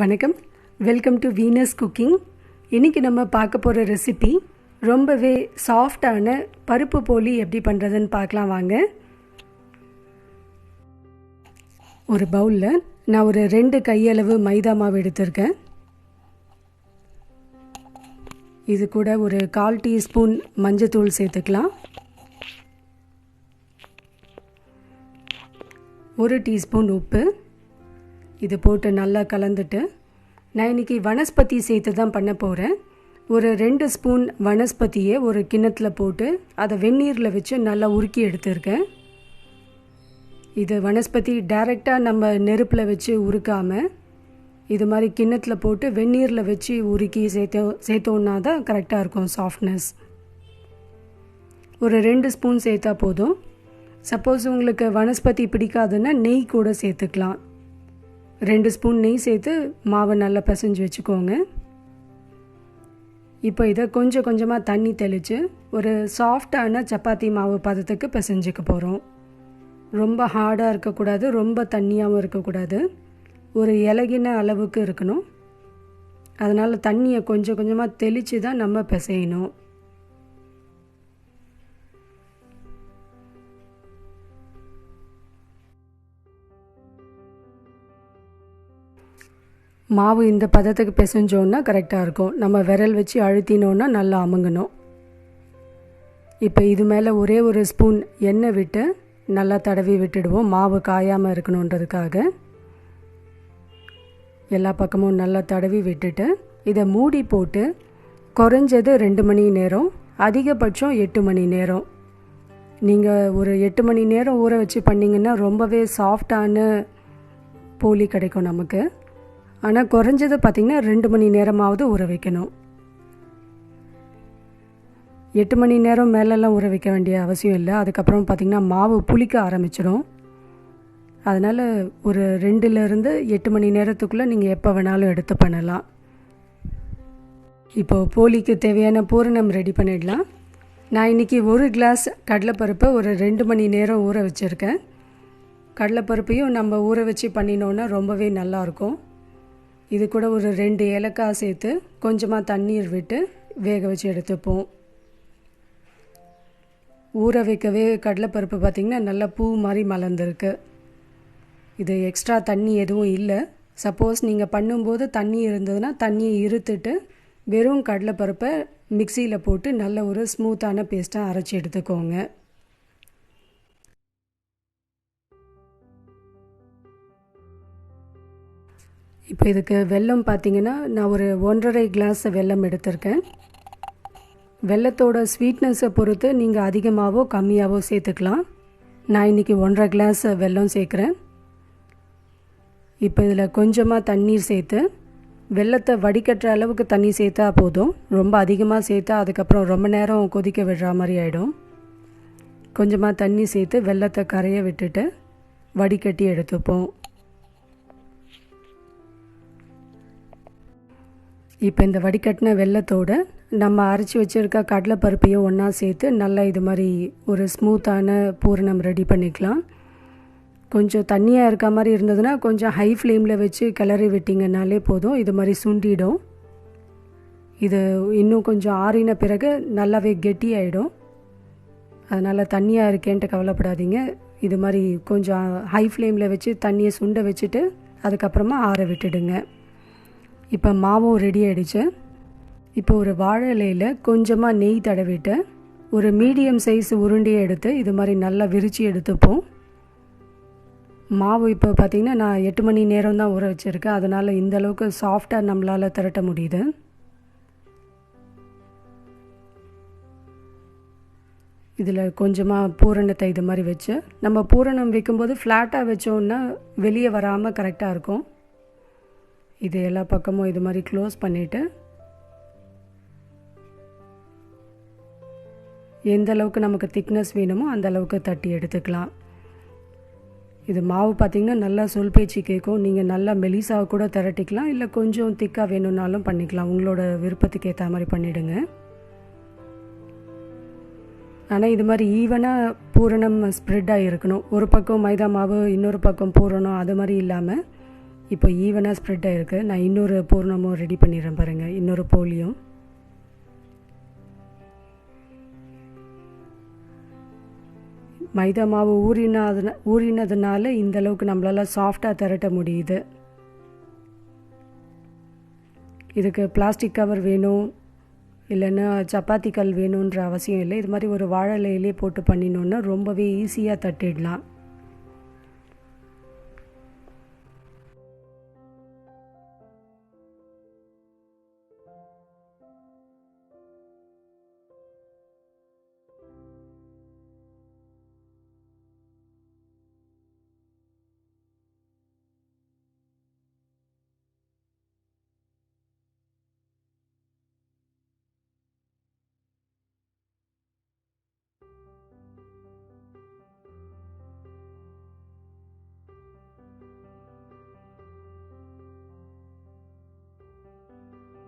வணக்கம், welcome to Venus cooking. இன்றைக்கி நம்ம பார்க்க போகிற ரெசிபி ரொம்பவே சாஃப்டான பருப்பு போலி எப்படி பண்ணுறதுன்னு பார்க்கலாம் வாங்க. ஒரு பவுலில் நான் ஒரு 2 கையளவு மைதா மாவு எடுத்திருக்கேன். இது கூட ஒரு 1/4 டீஸ்பூன் மஞ்சத்தூள் சேர்த்துக்கலாம். 1 டீஸ்பூன் உப்பு. இது போட்டு நல்லா கலந்துட்டு, நான் இன்றைக்கி வனஸ்பதி சேர்த்து தான் பண்ண போகிறேன். ஒரு 2 ஸ்பூன் வனஸ்பதியை ஒரு கிண்ணத்தில் போட்டு அதை வெந்நீரில் வச்சு நல்லா உருக்கி எடுத்துருக்கேன். இது வனஸ்பதி டைரெக்டாக நம்ம நெருப்பில் வச்சு உருக்காமல் இது மாதிரி கிண்ணத்தில் போட்டு வெந்நீரில் வச்சு உருக்கி சேர்த்தோன்னா தான் கரெக்டாக இருக்கும் சாஃப்ட்னஸ். ஒரு 2 ஸ்பூன் சேர்த்தா போதும். சப்போஸ் உங்களுக்கு வனஸ்பதி பிடிக்காதுன்னா நெய் கூட சேர்த்துக்கலாம். 2 ஸ்பூன் நெய் சேர்த்து மாவை நல்லா பிசைஞ்சு வச்சுக்கோங்க. இப்போ இதை கொஞ்சம் கொஞ்சமாக தண்ணி தெளித்து ஒரு சாஃப்டான சப்பாத்தி மாவு பதத்துக்கு பிசைஞ்சிக்க போகிறோம். ரொம்ப ஹார்டாக இருக்கக்கூடாது, ரொம்ப தண்ணியாகவும் இருக்கக்கூடாது. ஒரு இலகின அளவுக்கு இருக்கணும். அதனால் தண்ணியை கொஞ்சம் கொஞ்சமாக தெளித்து தான் நம்ம பிசையணும். மாவு இந்த பதத்துக்கு பிசைஞ்சோன்னா கரெக்டாக இருக்கும். நம்ம விரல் வச்சு அழுத்தினோன்னா நல்லா அமுங்கணும். இப்போ இது மேலே ஒரே ஒரு ஸ்பூன் எண்ணெய் விட்டு நல்லா தடவி விட்டுடுவோம், மாவு காயாமல் இருக்கணுன்றதுக்காக. எல்லா பக்கமும் நல்லா தடவி விட்டுட்டு இதை மூடி போட்டு குறைஞ்சது 2 மணி நேரம், அதிகபட்சம் 8 மணி நேரம். நீங்கள் ஒரு 8 மணி நேரம் ஊற வச்சு பண்ணிங்கன்னா ரொம்பவே சாஃப்டான போலி கிடைக்கும் நமக்கு. ஆனால் குறைஞ்சது பார்த்திங்கன்னா 2 மணி நேரமாவது ஊற வைக்கணும். 8 மணி நேரம் மேலெல்லாம் ஊற வைக்க வேண்டிய அவசியம் இல்லை. அதுக்கப்புறம் பார்த்திங்கன்னா மாவு புளிக்க ஆரம்பிச்சிடும். அதனால் ஒரு 2லேருந்து 8 மணி நேரத்துக்குள்ளே நீங்கள் எப்போ வேணாலும் எடுத்து பண்ணலாம். இப்போது போலிக்கு தேவையான பூரணம் ரெடி பண்ணிடலாம். நான் இன்றைக்கி 1 கிளாஸ் கடலைப்பருப்பை ஒரு 2 மணி நேரம் ஊற வச்சுருக்கேன். கடலைப்பருப்பையும் நம்ம ஊற வச்சு பண்ணினோன்னா ரொம்பவே நல்லாயிருக்கும். இது கூட ஒரு 2 ஏலக்காய் சேர்த்து கொஞ்சமாக தண்ணீர் விட்டு வேக வச்சு எடுத்துப்போம். ஊற வைக்கவே கடலைப்பருப்பு பார்த்திங்கன்னா நல்லா பூ மாதிரி மலர்ந்துருக்கு. இது எக்ஸ்ட்ரா தண்ணி எதுவும் இல்லை. சப்போஸ் நீங்கள் பண்ணும்போது தண்ணி இருந்ததுன்னா தண்ணியை இருத்துட்டு வெறும் கடலைப்பருப்பை மிக்சியில் போட்டு நல்ல ஒரு ஸ்மூத்தான பேஸ்ட்டாக அரைச்சி எடுத்துக்கோங்க. இப்போ இதுக்கு வெல்லம் பார்த்திங்கன்னா நான் ஒரு 1½ கிளாஸ் வெல்லம் எடுத்திருக்கேன். வெல்லத்தோட ஸ்வீட்னஸை பொறுத்து நீங்கள் அதிகமாகவோ கம்மியாகவோ சேர்த்துக்கலாம். நான் இன்றைக்கி 1½ கிளாஸ் வெல்லம் சேர்க்குறேன். இப்போ இதில் கொஞ்சமாக தண்ணீர் சேர்த்து வெல்லத்தை வடிகட்டுற அளவுக்கு தண்ணி சேர்த்தா போதும். ரொம்ப அதிகமாக சேர்த்தா அதுக்கப்புறம் ரொம்ப நேரம் கொதிக்க விடுற மாதிரி ஆகிடும். கொஞ்சமாக தண்ணி சேர்த்து வெல்லத்தை கரைய விட்டுட்டு வடிகட்டி எடுத்துப்போம். இப்போ இந்த வடிகட்டின வெல்லத்தோடு நம்ம அரைச்சி வச்சுருக்க கடலைப்பருப்பையும் ஒன்றா சேர்த்து நல்லா இது மாதிரி ஒரு ஸ்மூத்தான பூரணம் ரெடி பண்ணிக்கலாம். கொஞ்சம் தண்ணியாக இருக்க மாதிரி இருந்ததுன்னா கொஞ்சம் ஹை ஃப்ளேமில் வச்சு கிளறி விட்டிங்கனாலே போதும். இது மாதிரி சுண்டிடும். இது இன்னும் கொஞ்சம் ஆறின பிறகு நல்லாவே கெட்டியாயிடும். அதனால் தண்ணியாக இருக்கேன்ட்டு கவலைப்படாதீங்க. இது மாதிரி கொஞ்சம் ஹை ஃப்ளேமில் வச்சு தண்ணியை சுண்ட வச்சுட்டு அதுக்கப்புறமா ஆற விட்டுடுங்க. இப்போ மாவும் ரெடி ஆகிடுச்சு. இப்போ ஒரு வாழை இலையில் கொஞ்சமாக நெய் தடவிட்டு ஒரு மீடியம் சைஸ் உருண்டையை எடுத்து இது மாதிரி நல்லா விரித்து எடுத்துப்போம். மாவு இப்போ பார்த்திங்கன்னா நான் 8 மணி நேரம் தான் ஊற வச்சுருக்கேன். அதனால் இந்தளவுக்கு சாஃப்டாக நம்மளால் திரட்ட முடியுது. இதில் கொஞ்சமாக பூரணத்தை இது மாதிரி வச்சு நம்ம பூரணம் வைக்கும்போது ஃப்ளாட்டாக வச்சோன்னா வெளியே வராமல் கரெக்டாக இருக்கும். இது எல்லா பக்கமும் இது மாதிரி க்ளோஸ் பண்ணிவிட்டு எந்த அளவுக்கு நமக்கு திக்னஸ் வேணுமோ அந்த அளவுக்கு தட்டி எடுத்துக்கலாம். இது மாவு பார்த்திங்கன்னா நல்லா சொல் பேச்சு கேட்கும். நீங்கள் நல்லா மெலிசாக கூட திரட்டிக்கலாம், இல்லை கொஞ்சம் திக்காக வேணும்னாலும் பண்ணிக்கலாம். உங்களோட விருப்பத்துக்கு ஏற்ற மாதிரி பண்ணிவிடுங்க. ஆனால் இது மாதிரி ஈவனாக பூரணம் ஸ்ப்ரெட்டாக இருக்கணும். ஒரு பக்கம் மைதா மாவு, இன்னொரு பக்கம் பூரணம், அது மாதிரி இல்லாமல் இப்போ ஈவனாக ஸ்ப்ரெட் ஆகிருக்கு. நான் இன்னொரு பூரணமும் ரெடி பண்ணிடுறேன் பாருங்கள், இன்னொரு போலியும். மைதா மாவு ஊறினதுனால இந்தளவுக்கு நம்மளால் சாஃப்டாக திரட்ட முடியுது. இதுக்கு பிளாஸ்டிக் கவர் வேணும் இல்லைன்னா சப்பாத்தி கல் வேணுன்ற அவசியம் இல்லை. இது மாதிரி ஒரு வாழை இலையிலே போட்டு பண்ணினோன்னா ரொம்பவே ஈஸியாக தட்டிடலாம்.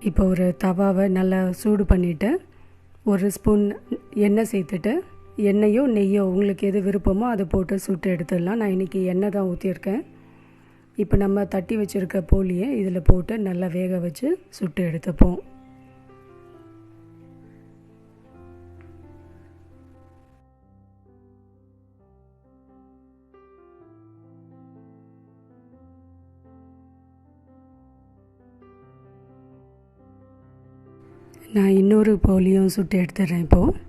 இப்போ ஒரு தவாவை நல்லா சூடு பண்ணிவிட்டு ஒரு ஸ்பூன் எண்ணெய் சேர்த்துட்டு, எண்ணெயோ நெய்யோ உங்களுக்கு எது விருப்பமோ அதை போட்டு சுட்டு எடுத்துடலாம். நான் இன்றைக்கி எண்ணெய் தான் ஊற்றியிருக்கேன். இப்போ நம்ம தட்டி வச்சுருக்க போலியை இதில் போட்டு நல்லா வேக வச்சு சுட்டு எடுத்துப்போம். நான் இன்னொரு போலியும் சுட்டு எடுத்துடுறேன் இப்போது.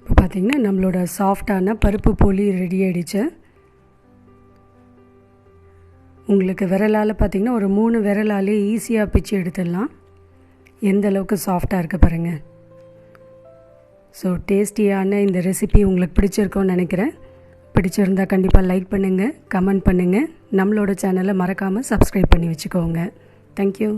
இப்போ பார்த்திங்கன்னா நம்மளோட சாஃப்டான பருப்பு போலி ரெடி ஆகிடுச்சு. உங்களுக்கு விரலால் பார்த்திங்கன்னா ஒரு 3 விரலாலே ஈஸியாக பிச்சு எடுத்துடலாம். எந்த அளவுக்கு சாஃப்டாக இருக்குது பாருங்கள். ஸோ டேஸ்டியான இந்த ரெசிபி உங்களுக்கு பிடிச்சிருக்கோன்னு நினைக்கிறேன். பிடிச்சிருந்தால் கண்டிப்பாக லைக் பண்ணுங்கள், கமெண்ட் பண்ணுங்கள். நம்மளோட சேனலை மறக்காமல் சப்ஸ்கிரைப் பண்ணி வச்சுக்கோங்க. தேங்க்யூ.